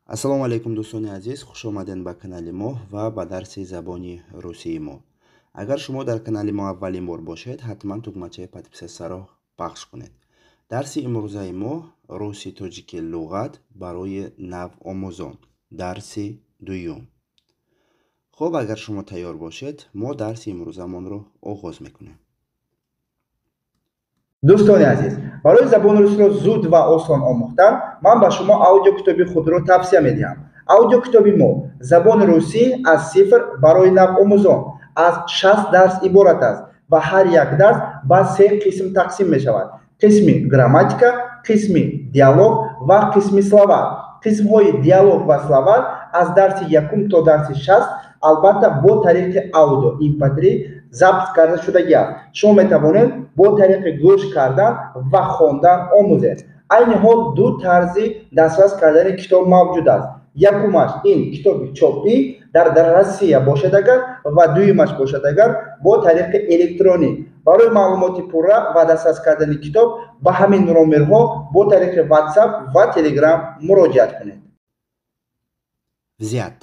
Ассалому алайкум дӯстони азиз, хуш омадед ба канали мо ва ба дарси забони русии мо. Агар шумо дар канали мо аввалин бор бошед, ҳатман тугмачаи подписасаро пахш кунед. Дарси имрӯзаи мо руси тоҷики луғат барои навомӯзон. Дарси дуюм. хуб, агар шумо тайёр бошед, мо дарси имрӯзамонро оғоз мекунем. дӯстони азиз, барои забони русиро зуд ва осон омӯхтан ман ба шумо аудиокитоби худро тавсия медиҳам. Аудиокитоби мо забони русӣ аз сифр барои навомӯзон аз 60 дарс иборат аст ва ҳар як дарс ба 3 қисм тақсим мешавад. қисми грамматика, қисми диалог ва қисми словар. қисмҳои диалог ва словар аз дарси 1 то дарси 60 албатта бо тариқи аудио mp3 забт карда шудаги аст. шумо метавонед бо тариқи гӯш кардан ва хондан омӯзед. айни ҳол ду тарзи дастрас кардани китоб мавҷуд аст. якумаш ин китоби чопӣ дар Россия бошад агар ва дуюмаш бошад агар бо тариқи электронӣ. барои маълумоти пурра ва дастрас кардани китоб ба ҳамин номерҳо бо тариқи WhatsApp ва Telegram муроҷиат кунед. Взят.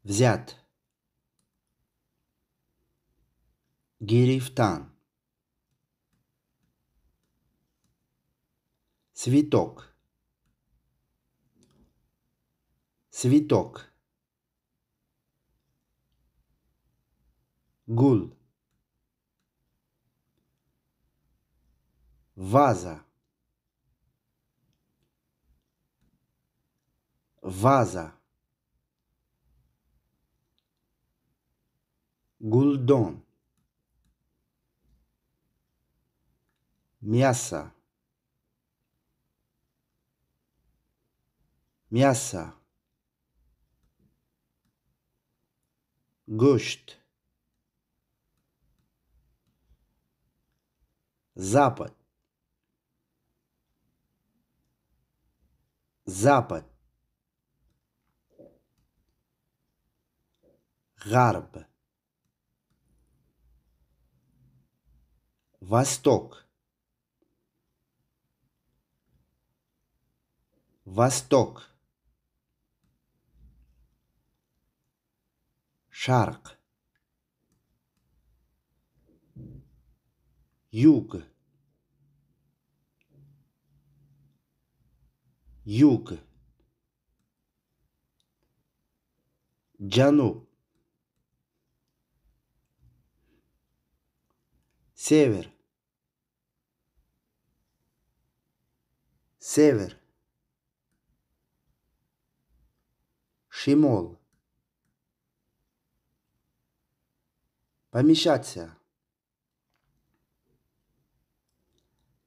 Взят. Гирифтан. Цветок. Цветок. Гул. Ваза. Ваза. Гулдон. Мясо. Мясо. Гӯшт. Запад. Запад. Ғарб. Восток. Восток. Шарқ. Юг. Юг. Ҷануб. Север. Север. Шимол. Помещаться.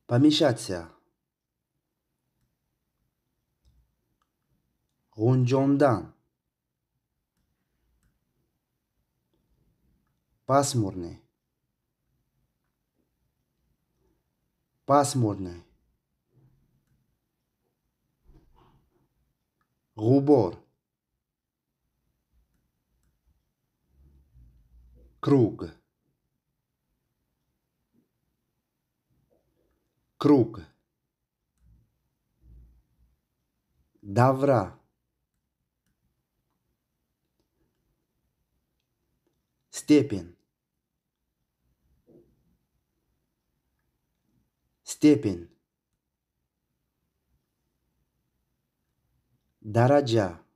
Помещаться. Ғунҷондан. Пасмурный. Пасмурный. Ғубор. Круг. Круг. Давра. Степень. Степень. Дараҷа.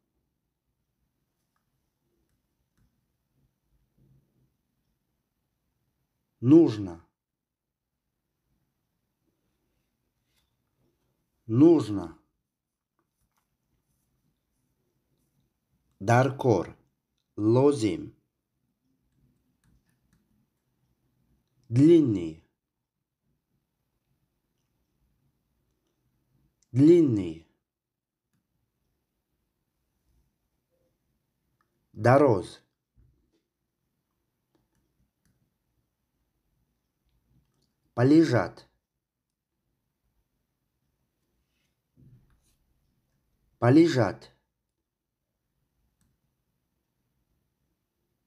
Нужно. Нужно. Дар кор. Лозим. Длинный. Длинный. Дороз. Полежат. Полежат.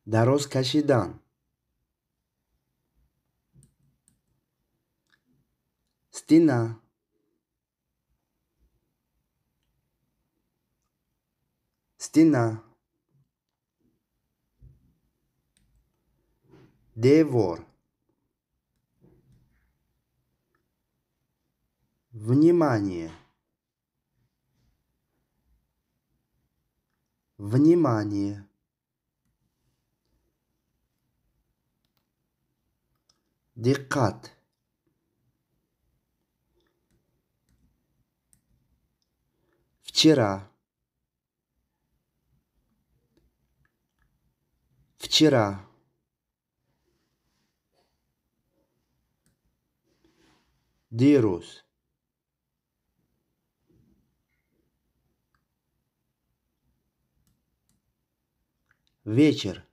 Дароз кашидан. Стена. стена, девор, внимание, внимание, диққат, вчера, вчера, дирус, вечер,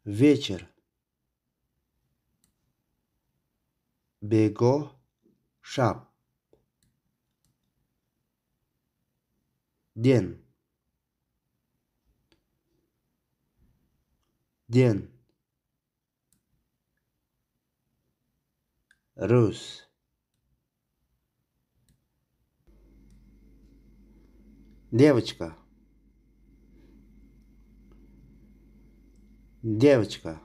вечер, бегоҳ, шаб, ден, ден, рӯз, девочка, девочка,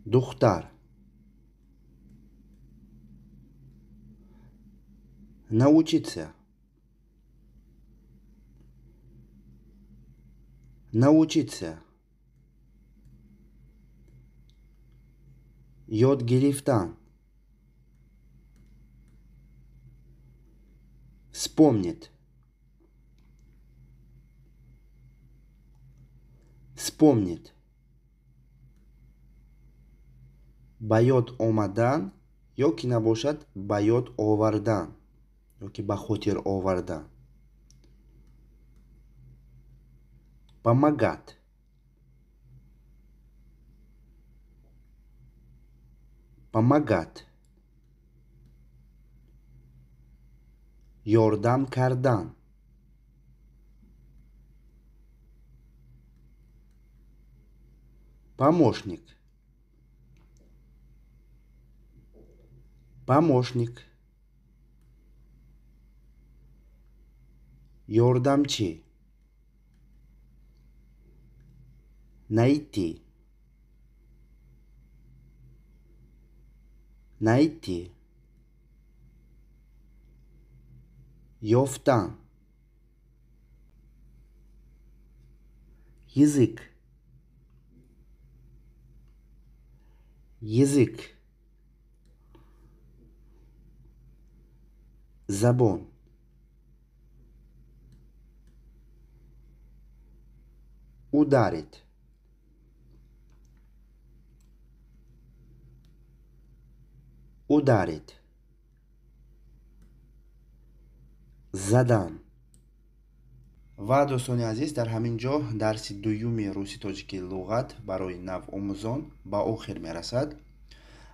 духтар, научиться, научиться, ёд гирифтан, вспомнит, вспомнит, ба ёд омадан ё ки набошад ба ёд овардан ёки ба хотир овардан. Помогать, помогать, ёрдам кардан, помощник, помощник, ёрдамчӣ, найти, найти, ёфтан, язык, язык, забон, ударить, ударить, задан. ва дӯстони азиз, дар ҳамин ҷо дарси дуюми русӣ тоҷикӣ луғат барои навомӯзон ба охир мерасад.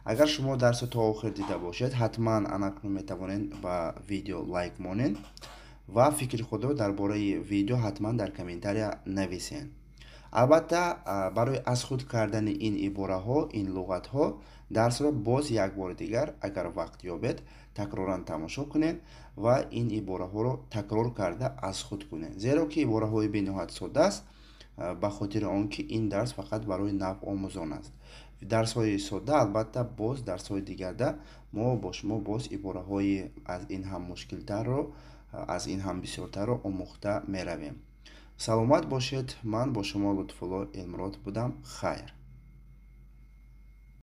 агар шумо дарсо то охир дида бошед, ҳатман анакнун метавонед ба видео лайк монед ва фикри худро дар бораи видео ҳатман дар комментария нависен. албатта барои аз худ кардани ин ибораҳо, ин луғатҳо, дарсро боз як бори дигар агар вақт ёбед такроран тамошо кунед ва ин ибораҳоро такрор карда аз худ кунед, зеро ки ибораҳои бениҳоят содда аст, ба хотири он ки ин дарс фақат барои навомӯзон аст. дарсҳои содда албатта боз дарсҳои дигарда мо бо шумо боз ибораҳои аз ин ҳам мушкилтарро, аз ин ҳам бисёртарро омӯхта меравем. саломат бошед. ман бо шумо Лутфулло Элмурод будам. хайр.